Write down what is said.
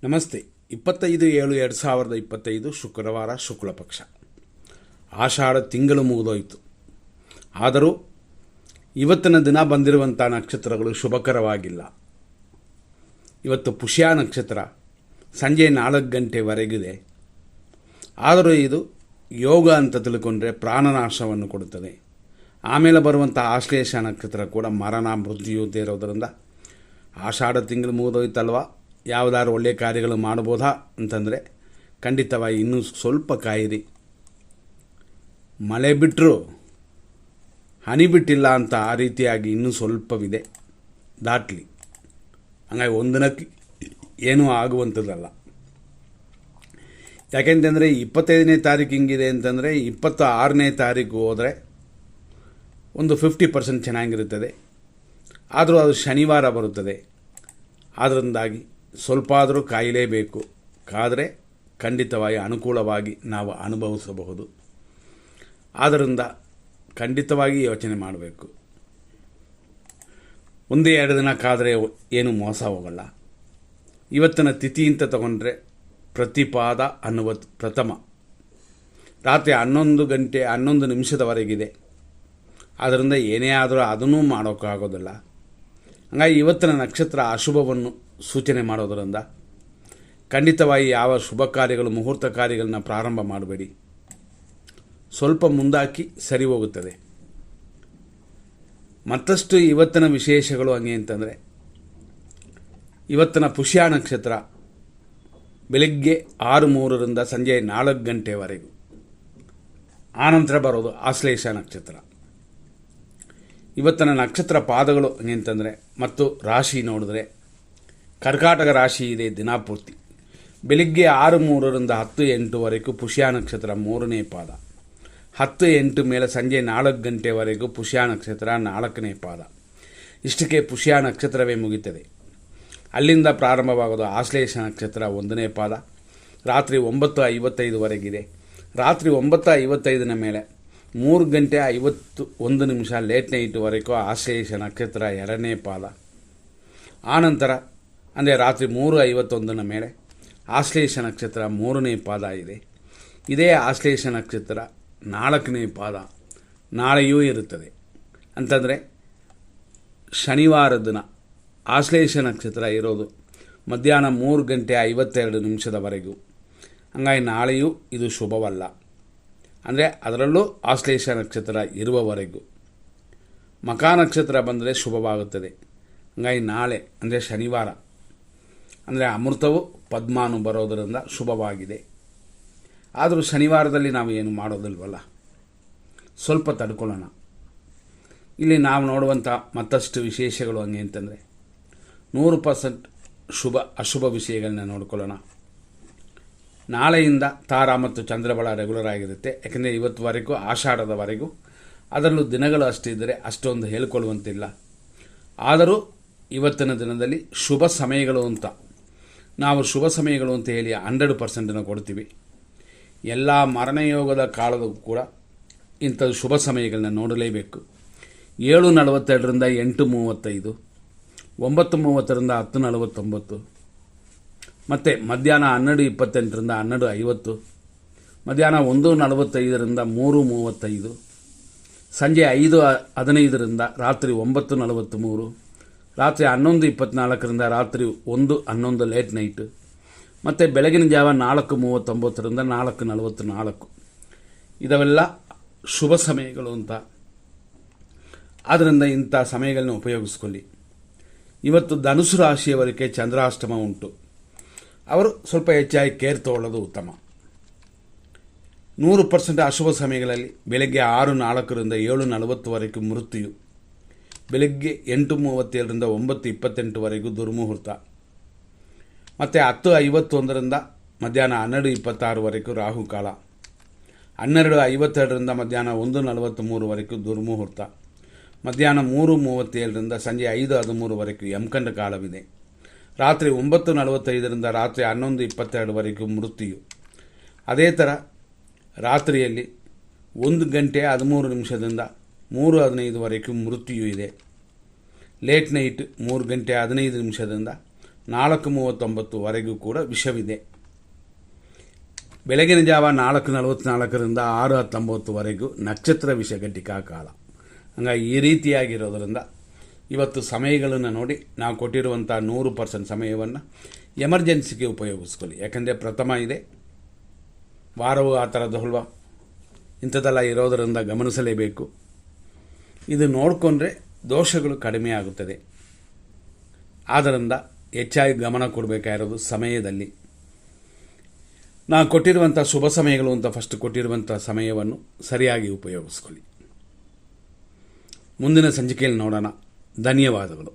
ನಮಸ್ತೆ. 25/7/2025 ಶುಕ್ರವಾರ ಶುಕ್ಲ ಪಕ್ಷ. ಆಷಾಢ ತಿಂಗಳು ಮುಗಿದೋಯಿತು. ಆದರೂ ಇವತ್ತಿನ ದಿನ ಬಂದಿರುವಂಥ ನಕ್ಷತ್ರಗಳು ಶುಭಕರವಾಗಿಲ್ಲ. ಇವತ್ತು ಪುಷ್ಯ ನಕ್ಷತ್ರ ಸಂಜೆ 4 ಗಂಟೆವರೆಗಿದೆ. ಆದರೂ ಇದು ಯೋಗ ಅಂತ ತಿಳ್ಕೊಂಡ್ರೆ ಪ್ರಾಣನಾಶವನ್ನು ಕೊಡುತ್ತದೆ. ಆಮೇಲೆ ಬರುವಂಥ ಆಶ್ಲೇಷ ನಕ್ಷತ್ರ ಕೂಡ ಮರಣ ಮೃತ್ಯು ಇರೋದರಿಂದ ಆಷಾಢ ತಿಂಗಳು ಮುಗಿದೋಯ್ತಲ್ವ, ಯಾವುದಾದ್ರು ಒಳ್ಳೆಯ ಕಾರ್ಯಗಳು ಮಾಡ್ಬೋದಾ ಅಂತಂದರೆ ಖಂಡಿತವಾಗಿ ಇನ್ನೂ ಸ್ವಲ್ಪ ಕಾಯಿರಿ. ಮಳೆ ಬಿಟ್ಟರು ಹನಿ ಬಿಟ್ಟಿಲ್ಲ ಅಂತ ಆ ರೀತಿಯಾಗಿ ಇನ್ನೂ ಸ್ವಲ್ಪವಿದೆ, ದಾಟ್ಲಿ. ಹಂಗಾಗಿ ಒಂದಿನಕ್ಕೆ ಏನೂ ಆಗುವಂಥದ್ದಲ್ಲ. ಯಾಕೆಂತಂದರೆ 25ನೇ ತಾರೀಕು ಹಿಂಗಿದೆ ಅಂತಂದರೆ 26ನೇ ತಾರೀಕು ಹೋದರೆ ಒಂದು 50% ಚೆನ್ನಾಗಿರುತ್ತದೆ. ಆದರೂ ಅದು ಶನಿವಾರ ಬರುತ್ತದೆ. ಅದರಿಂದಾಗಿ ಸ್ವಲ್ಪ ಆದರೂ ಕಾಯಲೇಬೇಕು. ಕಾದರೆ ಖಂಡಿತವಾಗಿ ಅನುಕೂಲವಾಗಿ ನಾವು ಅನುಭವಿಸಬಹುದು. ಆದ್ದರಿಂದ ಖಂಡಿತವಾಗಿ ಯೋಚನೆ ಮಾಡಬೇಕು. ಒಂದೇ 2 ದಿನ ಕಾದರೆ ಏನು ಮೋಸ ಹೋಗಲ್ಲ. ಇವತ್ತಿನ ತಿಥಿ ಅಂತ ತಗೊಂಡ್ರೆ ಪ್ರತಿಪಾದ ಅನ್ನುವ ಪ್ರಥಮ ರಾತ್ರಿ 11 ಗಂಟೆ 11 ನಿಮಿಷದವರೆಗಿದೆ. ಆದ್ದರಿಂದ ಏನೇ ಆದರೂ ಅದನ್ನೂ ಮಾಡೋಕ್ಕಾಗೋದಿಲ್ಲ. ಹಾಗಾಗಿ ಇವತ್ತಿನ ನಕ್ಷತ್ರ ಅಶುಭವನ್ನು ಸೂಚನೆ ಮಾಡೋದರಿಂದ ಖಂಡಿತವಾಗಿ ಯಾವ ಶುಭ ಕಾರ್ಯಗಳು ಮುಹೂರ್ತ ಕಾರ್ಯಗಳನ್ನ ಪ್ರಾರಂಭ ಮಾಡಬೇಡಿ. ಸ್ವಲ್ಪ ಮುಂದಾಕಿ ಸರಿ ಹೋಗುತ್ತದೆ. ಮತ್ತಷ್ಟು ಇವತ್ತಿನ ವಿಶೇಷಗಳು ಹಂಗೆ ಅಂತಂದರೆ, ಇವತ್ತಿನ ಪುಷ್ಯ ನಕ್ಷತ್ರ ಬೆಳಗ್ಗೆ 6:03 ಸಂಜೆ 4 ಗಂಟೆವರೆಗೂ. ಆನಂತರ ಬರೋದು ಆಶ್ಲೇಷ ನಕ್ಷತ್ರ. ಇವತ್ತಿನ ನಕ್ಷತ್ರ ಪಾದಗಳು ಹಂಗೆ ಅಂತಂದರೆ ಮತ್ತು ರಾಶಿ ನೋಡಿದ್ರೆ ಕರ್ಕಾಟಕ ರಾಶಿ ಇದೆ ದಿನಾಪೂರ್ತಿ. ಬೆಳಿಗ್ಗೆ 6:03 10:08 ಪುಷ್ಯ ನಕ್ಷತ್ರ 3ನೇ ಪಾದ. 10:08 ಮೇಲೆ ಸಂಜೆ 4 ಗಂಟೆವರೆಗೂ ಪುಷ್ಯ ನಕ್ಷತ್ರ 4ನೇ ಪಾದ. ಇಷ್ಟಕ್ಕೆ ಪುಷ್ಯ ನಕ್ಷತ್ರವೇ ಮುಗಿತದೆ. ಅಲ್ಲಿಂದ ಪ್ರಾರಂಭವಾಗೋದು ಆಶ್ಲೇಷ ನಕ್ಷತ್ರ 1ನೇ ಪಾದ. ರಾತ್ರಿ 9:55ವರೆಗಿದೆ. ರಾತ್ರಿ 9:55 ಮೇಲೆ 3 ಗಂಟೆ 51 ನಿಮಿಷ ಲೇಟ್ ನೈಟ್ವರೆಗೂ ಆಶ್ಲೇಷ ನಕ್ಷತ್ರ 2ನೇ ಪಾದ. ಆನಂತರ ಅಂದರೆ ರಾತ್ರಿ 3:51 ಮೇಲೆ ಆಶ್ಲೇಷ ನಕ್ಷತ್ರ 3ನೇ ಪಾದ ಇದೆ. ಇದೇ ಆಶ್ಲೇಷ ನಕ್ಷತ್ರ 4ನೇ ಪಾದ ನಾಳೆಯೂ ಇರುತ್ತದೆ. ಅಂತಂದರೆ ಶನಿವಾರ ದಿನ ಆಶ್ಲೇಷ ನಕ್ಷತ್ರ ಇರೋದು ಮಧ್ಯಾಹ್ನ 3 ಗಂಟೆ 52 ನಿಮಿಷದವರೆಗೂ. ಹಂಗಾಗಿ ನಾಳೆಯೂ ಇದು ಶುಭವಲ್ಲ. ಅಂದರೆ ಅದರಲ್ಲೂ ಆಶ್ಲೇಷ ನಕ್ಷತ್ರ ಇರುವವರೆಗೂ. ಮಖ ನಕ್ಷತ್ರ ಬಂದರೆ ಶುಭವಾಗುತ್ತದೆ. ಹಂಗಾಗಿ ನಾಳೆ ಅಂದರೆ ಶನಿವಾರ ಅಂದರೆ ಅಮೃತವು ಪದ್ಮಾನು ಬರೋದರಿಂದ ಶುಭವಾಗಿದೆ. ಆದರೂ ಶನಿವಾರದಲ್ಲಿ ನಾವು ಏನು ಮಾಡೋದಿಲ್ವಲ್ಲ, ಸ್ವಲ್ಪ ತಡ್ಕೊಳ್ಳೋಣ. ಇಲ್ಲಿ ನಾವು ನೋಡುವಂಥ ಮತ್ತಷ್ಟು ವಿಶೇಷಗಳು ಹಂಗೆ ಅಂತಂದರೆ 100% ಶುಭ ಅಶುಭ ವಿಷಯಗಳನ್ನ ನೋಡ್ಕೊಳ್ಳೋಣ. ನಾಳೆಯಿಂದ ತಾರಾ ಮತ್ತು ಚಂದ್ರಬಲ ರೆಗ್ಯುಲರ್ ಆಗಿರುತ್ತೆ. ಯಾಕೆಂದರೆ ಇವತ್ತುವರೆಗೂ ಆಷಾಢದವರೆಗೂ, ಅದರಲ್ಲೂ ದಿನಗಳು ಅಷ್ಟಿದ್ದರೆ ಅಷ್ಟೊಂದು ಹೇಳ್ಕೊಳ್ಳುವಂತಿಲ್ಲ. ಆದರೂ ಇವತ್ತಿನ ದಿನದಲ್ಲಿ ಶುಭ ಸಮಯಗಳು ಅಂತ ನಾವು ಶುಭ ಸಮಯಗಳು ಅಂತ ಹೇಳಿ 100% ಕೊಡ್ತೀವಿ. ಎಲ್ಲ ಮರಣಯೋಗದ ಕಾಲದೂ ಕೂಡ ಇಂಥದ್ದು ಶುಭ ಸಮಯಗಳನ್ನ ನೋಡಲೇಬೇಕು. 7:42 8:35, 9:30 10:49, ಮತ್ತು ಮಧ್ಯಾಹ್ನ 12:28 12:50, ಮಧ್ಯಾಹ್ನ 1:45 3:35, ಸಂಜೆ 5:15 ರಾತ್ರಿ 9:43, ರಾತ್ರಿ 11:24 ರಾತ್ರಿ 1:11 ಲೇಟ್ ನೈಟ್, ಮತ್ತು ಬೆಳಗಿನ ಜಾವ 4:39 4:44. ಇದವೆಲ್ಲ ಶುಭ ಸಮಯಗಳು ಅಂತ. ಆದ್ದರಿಂದ ಇಂಥ ಸಮಯಗಳನ್ನ ಉಪಯೋಗಿಸ್ಕೊಳ್ಳಿ. ಇವತ್ತು ಧನುಸು ರಾಶಿಯವರಿಗೆ ಚಂದ್ರಾಷ್ಟಮ ಉಂಟು. ಅವರು ಸ್ವಲ್ಪ ಹೆಚ್ಚಾಗಿ ಕೇರ್ ತಗೊಳ್ಳೋದು ಉತ್ತಮ. 100% ಅಶುಭ ಸಮಯಗಳಲ್ಲಿ ಬೆಳಗ್ಗೆ 6:04 7:40 ಮೃತ್ಯು, ಬೆಳಗ್ಗೆ 8:37 9:28 ದುರ್ಮುಹೂರ್ತ, ಮತ್ತು 10:51 ಮಧ್ಯಾಹ್ನ 12:26 ರಾಹುಕಾಲ, 12:52 ಮಧ್ಯಾಹ್ನ 1:43 ದುರ್ಮುಹೂರ್ತ, ಮಧ್ಯಾಹ್ನ 3:37 ಸಂಜೆ 5:13 ಯಮಕಂಡ ಕಾಲವಿದೆ, ರಾತ್ರಿ 9:45 ರಾತ್ರಿ 11:22 ಮೃತ್ಯು. ಅದೇ ಥರ ರಾತ್ರಿಯಲ್ಲಿ 1 ಗಂಟೆ 13 ನಿಮಿಷದಿಂದ 3:15 ಮೃತ್ಯು ಇದೆ. ಲೇಟ್ ನೈಟ್ 3 ಗಂಟೆ 15 ನಿಮಿಷದಿಂದ 4:39ವರೆಗೂ ಕೂಡ ವಿಷವಿದೆ. ಬೆಳಗಿನ ಜಾವ 4:44ರಿಂದ 6:19ವರೆಗೂ ನಕ್ಷತ್ರ ವಿಷ ಘಟಿಕಾ ಕಾಲ. ಹಂಗಾಗಿ ಈ ರೀತಿಯಾಗಿರೋದರಿಂದ ಇವತ್ತು ಸಮಯಗಳನ್ನು ನೋಡಿ ನಾವು ಕೊಟ್ಟಿರುವಂಥ 100% ಸಮಯವನ್ನು ಎಮರ್ಜೆನ್ಸಿಗೆ ಉಪಯೋಗಿಸ್ಕೊಳ್ಳಿ. ಯಾಕಂದರೆ ಪ್ರಥಮ ಇದೆ, ವಾರವು ಆ ಥರದಲ್ವ, ಇಂಥದ್ದೆಲ್ಲ ಇರೋದರಿಂದ ಗಮನಿಸಲೇಬೇಕು. ಇದು ನೋಡಿಕೊಂಡ್ರೆ ದೋಷಗಳು ಕಡಿಮೆ ಆಗುತ್ತದೆ. ಆದ್ದರಿಂದ ಹೆಚ್ಚಾಗಿ ಗಮನ ಕೊಡಬೇಕಾಗಿರೋದು ಸಮಯದಲ್ಲಿ. ನಾನು ಕೊಟ್ಟಿರುವಂಥ ಶುಭ ಸಮಯಗಳು ಅಂತ ಫಸ್ಟ್ ಕೊಟ್ಟಿರುವಂಥ ಸಮಯವನ್ನು ಸರಿಯಾಗಿ ಉಪಯೋಗಿಸ್ಕೊಳ್ಳಿ. ಮುಂದಿನ ಸಂಚಿಕೆಯಲ್ಲಿ ನೋಡೋಣ. ಧನ್ಯವಾದಗಳು.